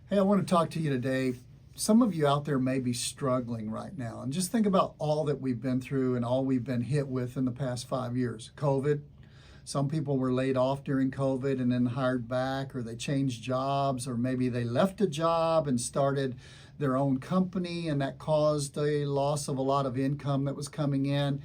Hey, I want to talk to you today. Some of you out there may be struggling right now. And just think about all that we've been through and all we've been hit with in the past 5 years. COVID. Some people were laid off during COVID and then hired back, or they changed jobs, or maybe they left a job and started their own company, and that caused a loss of a lot of income that was coming in.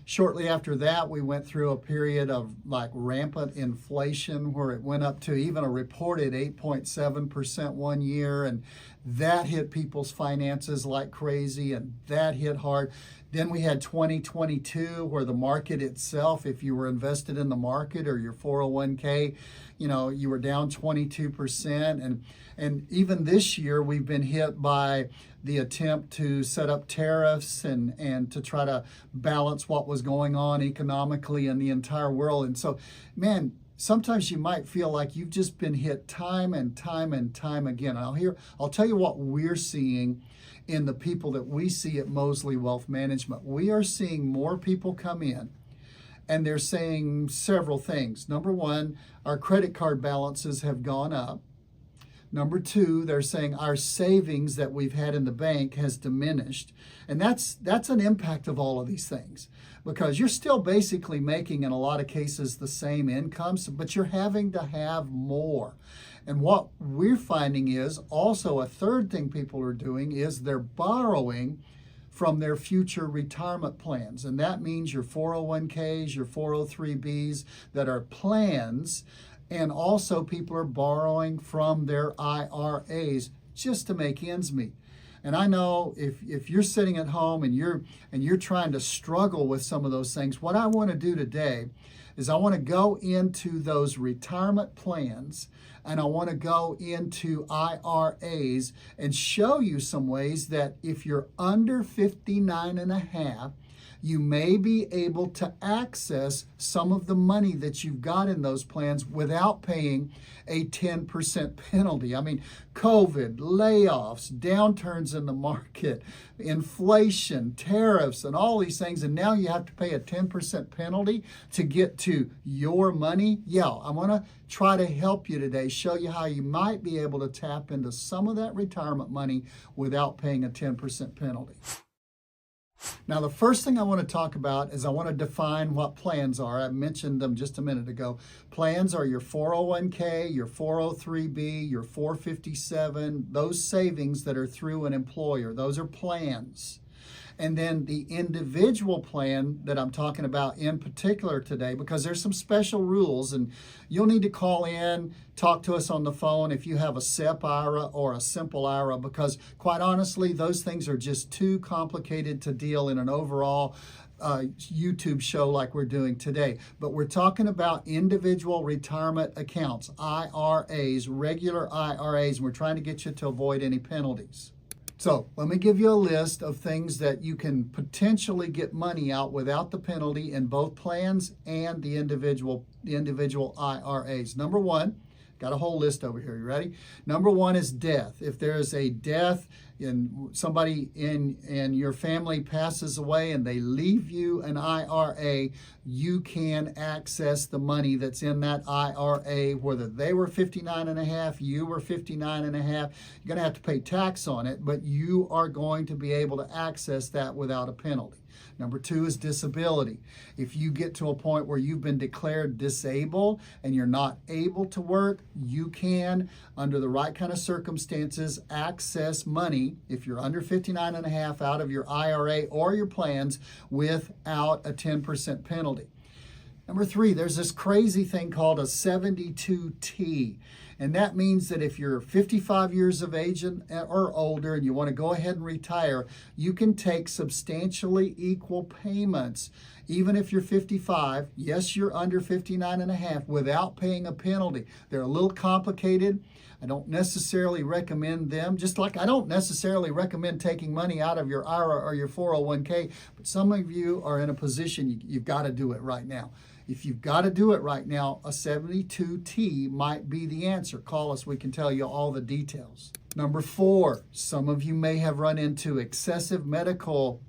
Shortly after that, we went through a period of like rampant inflation where it went up to even a reported 8.7% one year, and that hit people's finances like crazy, and that hit hard. Then we had 2022 where the market itself, if you were invested in the market or your 401k, you were down 22%. And even this year, we've been hit by the attempt to set up tariffs and to try to balance what was going on economically in the entire world. And so, man, sometimes you might feel like you've just been hit time and time and time again. I'll tell you what we're seeing in the people that we see at Mosley Wealth Management. We are seeing more people come in, and they're saying several things. Number one, our credit card balances have gone up. Number two, they're saying our savings that we've had in the bank has diminished. And that's an impact of all of these things, because you're still basically making, in a lot of cases, the same incomes, but you're having to have more. And what we're finding is also a third thing people are doing is they're borrowing from their future retirement plans. And that means your 401ks, your 403bs that are plans. And also people are borrowing from their IRAs just to make ends meet. And I know if you're sitting at home and you're trying to struggle with some of those things, what I want to do today is I want to go into those retirement plans, and I want to go into IRAs and show you some ways that if you're under 59 and a half, you may be able to access some of the money that you've got in those plans without paying a 10% penalty. I mean, COVID, layoffs, downturns in the market, inflation, tariffs, and all these things, and now you have to pay a 10% penalty to get to your money. Yeah, I want to try to help you today, show you how you might be able to tap into some of that retirement money without paying a 10% penalty. Now, the first thing I want to talk about is I want to define what plans are. I mentioned them just a minute ago. Plans are your 401k, your 403b, your 457, those savings that are through an employer. Those are plans. And then the individual plan that I'm talking about in particular today, because there's some special rules, and you'll need to call in, talk to us on the phone if you have a SEP IRA or a simple IRA, because quite honestly, those things are just too complicated to deal in an overall YouTube show like we're doing today. But we're talking about individual retirement accounts, IRAs, regular IRAs, and we're trying to get you to avoid any penalties. So let me give you a list of things that you can potentially get money out without the penalty in both plans and the individual IRAs. Number one, got a whole list over here. You ready? Number one is death. If there is a death and somebody in your family passes away and they leave you an IRA, you can access the money that's in that IRA, whether they were 59 and a half, you were 59 and a half. You're going to have to pay tax on it, but you are going to be able to access that without a penalty. Number two is disability. If you get to a point where you've been declared disabled and you're not able to work, you can, under the right kind of circumstances, access money, if you're under 59 and a half, out of your IRA or your plans without a 10% penalty. Number three, there's this crazy thing called a 72T. And that means that if you're 55 years of age or older and you want to go ahead and retire, you can take substantially equal payments, even if you're 55. Yes, you're under 59 and a half without paying a penalty. They're a little complicated. I don't necessarily recommend them, just like I don't necessarily recommend taking money out of your IRA or your 401k, but some of you are in a position you've got to do it right now. If you've got to do it right now, a 72T might be the answer. Call us, we can tell you all the details. Number four, some of you may have run into excessive medical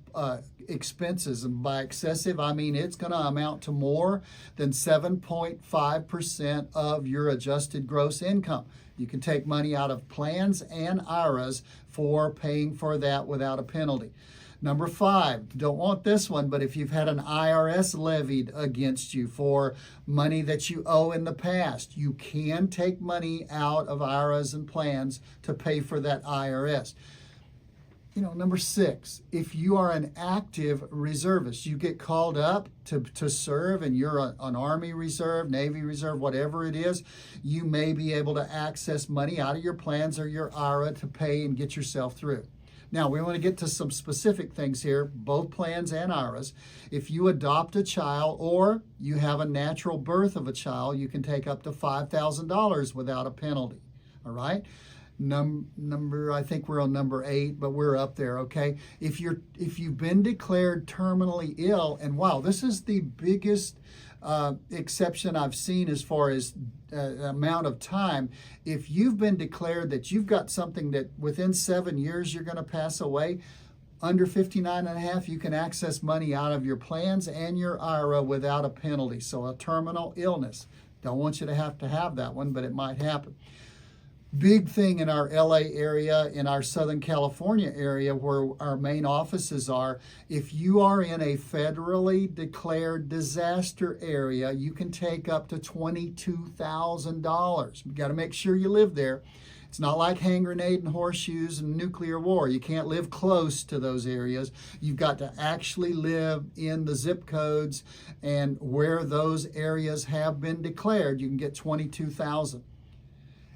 expenses. And by excessive, I mean it's going to amount to more than 7.5% of your adjusted gross income. You can take money out of plans and IRAs for paying for that without a penalty. Number 5, don't want this one, but if you've had an IRS levied against you for money that you owe in the past, you can take money out of IRAs and plans to pay for that IRS. Number 6, if you are an active reservist, you get called up to serve and you're an Army Reserve, Navy Reserve, whatever it is, you may be able to access money out of your plans or your IRA to pay and get yourself through. Now, we want to get to some specific things here, both plans and IRAs. If you adopt a child or you have a natural birth of a child, you can take up to $5,000 without a penalty, all right? I think we're on number 8, but we're up there, okay? If you've been declared terminally ill, and wow, this is the biggest exception I've seen as far as amount of time. If you've been declared that you've got something that within 7 years you're going to pass away, under 59 and a half, you can access money out of your plans and your IRA without a penalty. So a terminal illness. Don't want you to have that one, but it might happen. Big thing in our LA area, in our Southern California area where our main offices are, if you are in a federally declared disaster area, you can take up to $22,000. You got to make sure you live there. It's not like hand grenade and horseshoes and nuclear war. You can't live close to those areas. You've got to actually live in the zip codes, and where those areas have been declared, you can get $22,000.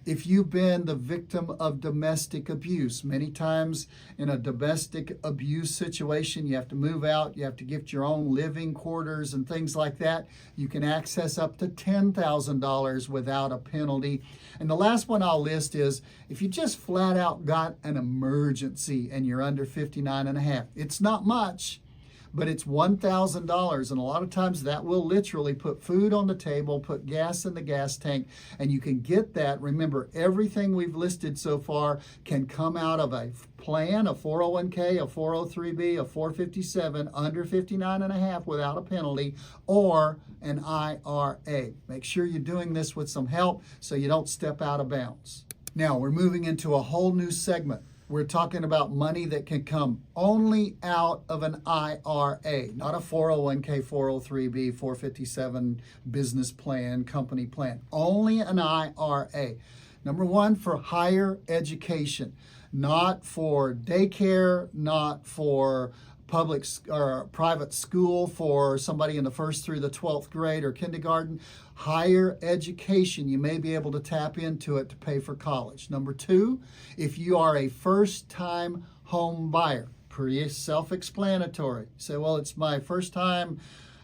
If you've been the victim of domestic abuse, many times in a domestic abuse situation, you have to move out, you have to get your own living quarters and things like that. You can access up to $10,000 without a penalty. And the last one I'll list is if you just flat out got an emergency and you're under 59 and a half. It's not much, but it's $1,000, and a lot of times that will literally put food on the table, put gas in the gas tank, and you can get that. Remember, everything we've listed so far can come out of a plan, a 401k, a 403b, a 457, under 59 and a half without a penalty, or an IRA. Make sure you're doing this with some help so you don't step out of bounds. Now, we're moving into a whole new segment. We're talking about money that can come only out of an IRA, not a 401k, 403b, 457 business plan, company plan. Only an IRA. Number 1, for higher education, not for daycare, not for public or private school for somebody in the 1st through the 12th grade or kindergarten. Higher education, you may be able to tap into it to pay for college. Number 2, if you are a first-time home buyer, pretty self-explanatory. You say, well, it's my first time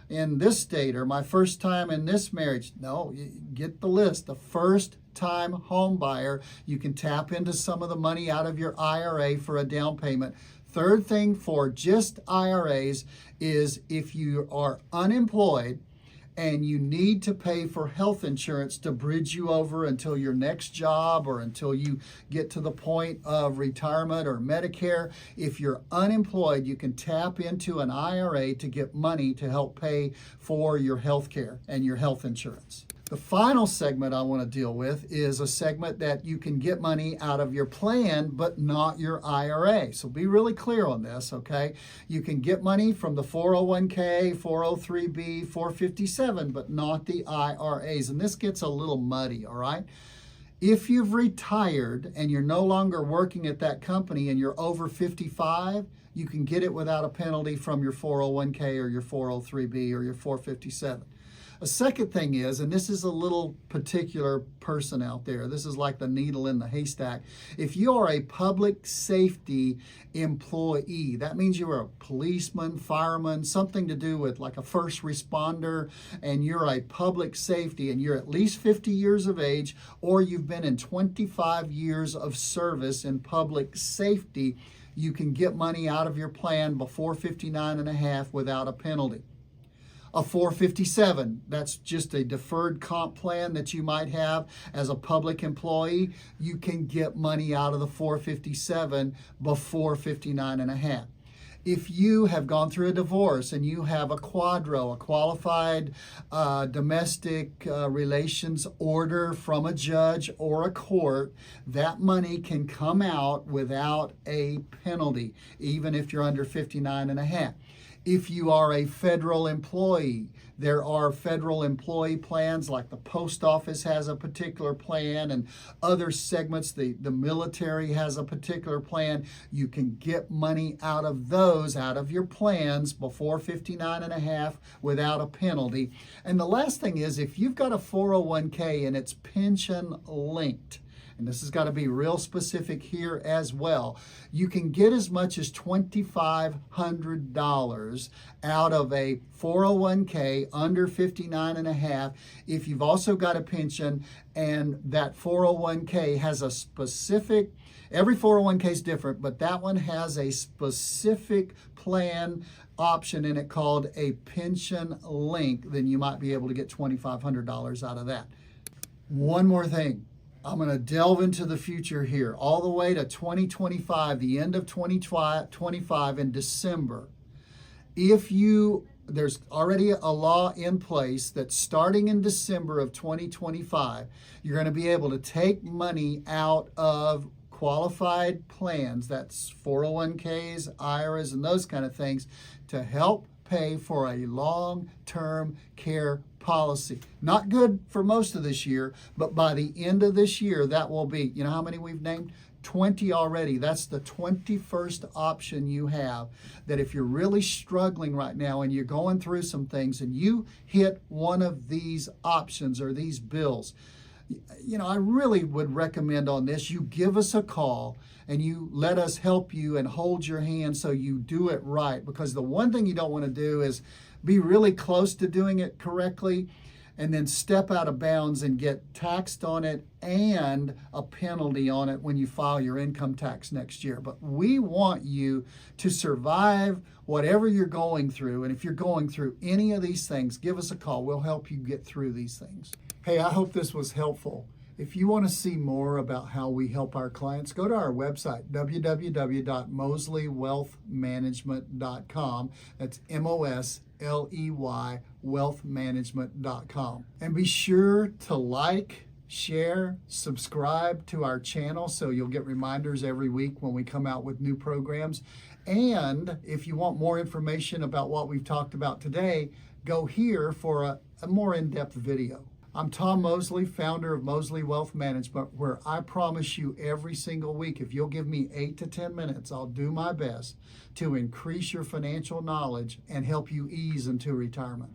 in this state or my first time in this marriage. No, you get the list. The first-time home buyer, you can tap into some of the money out of your IRA for a down payment. Third thing for just IRAs is if you are unemployed and you need to pay for health insurance to bridge you over until your next job or until you get to the point of retirement or Medicare. If you're unemployed, you can tap into an IRA to get money to help pay for your health care and your health insurance. The final segment I want to deal with is a segment that you can get money out of your plan, but not your IRA. So be really clear on this, okay? You can get money from the 401k, 403b, 457, but not the IRAs. And this gets a little muddy, all right? If you've retired and you're no longer working at that company and you're over 55, you can get it without a penalty from your 401k or your 403b or your 457. A second thing is, and this is a little particular person out there, this is like the needle in the haystack. If you are a public safety employee, that means you are a policeman, fireman, something to do with like a first responder, and you're a public safety and you're at least 50 years of age, or you've been in 25 years of service in public safety, you can get money out of your plan before 59 and a half without a penalty. A 457, that's just a deferred comp plan that you might have as a public employee. You can get money out of the 457 before 59 and a half. If you have gone through a divorce and you have a QDRO, a qualified domestic relations order from a judge or a court, that money can come out without a penalty, even if you're under 59 and a half. If you are a federal employee, there are federal employee plans, like the post office has a particular plan, and other segments, the military has a particular plan. You can get money out of those, out of your plans before 59 and a half without a penalty. And the last thing is, if you've got a 401k and it's pension linked, and this has got to be real specific here as well, you can get as much as $2,500 out of a 401k under 59 and a half if you've also got a pension, and that 401k has a specific, every 401k is different, but that one has a specific plan option in it called a pension link, then you might be able to get $2,500 out of that. One more thing. I'm going to delve into the future here, all the way to 2025, the end of 2025 in December. There's already a law in place that starting in December of 2025, you're going to be able to take money out of qualified plans, that's 401ks, IRAs, and those kind of things, to help pay for a long-term care policy. Not good for most of this year, but by the end of this year, that will be, you know how many we've named? 20 already. That's the 21st option you have, that if you're really struggling right now and you're going through some things and you hit one of these options or these bills, you know, I really would recommend on this, you give us a call and you let us help you and hold your hand so you do it right. Because the one thing you don't want to do is be really close to doing it correctly and then step out of bounds and get taxed on it and a penalty on it when you file your income tax next year. But we want you to survive whatever you're going through. And if you're going through any of these things, give us a call. We'll help you get through these things. Hey, I hope this was helpful. If you want to see more about how we help our clients, go to our website, www.mosleywealthmanagement.com. That's MOSLEY wealthmanagement.com. And be sure to like, share, subscribe to our channel so you'll get reminders every week when we come out with new programs. And if you want more information about what we've talked about today, go here for a more in-depth video. I'm Tom Mosley, founder of Mosley Wealth Management, where I promise you every single week, if you'll give me 8 to 10 minutes, I'll do my best to increase your financial knowledge and help you ease into retirement.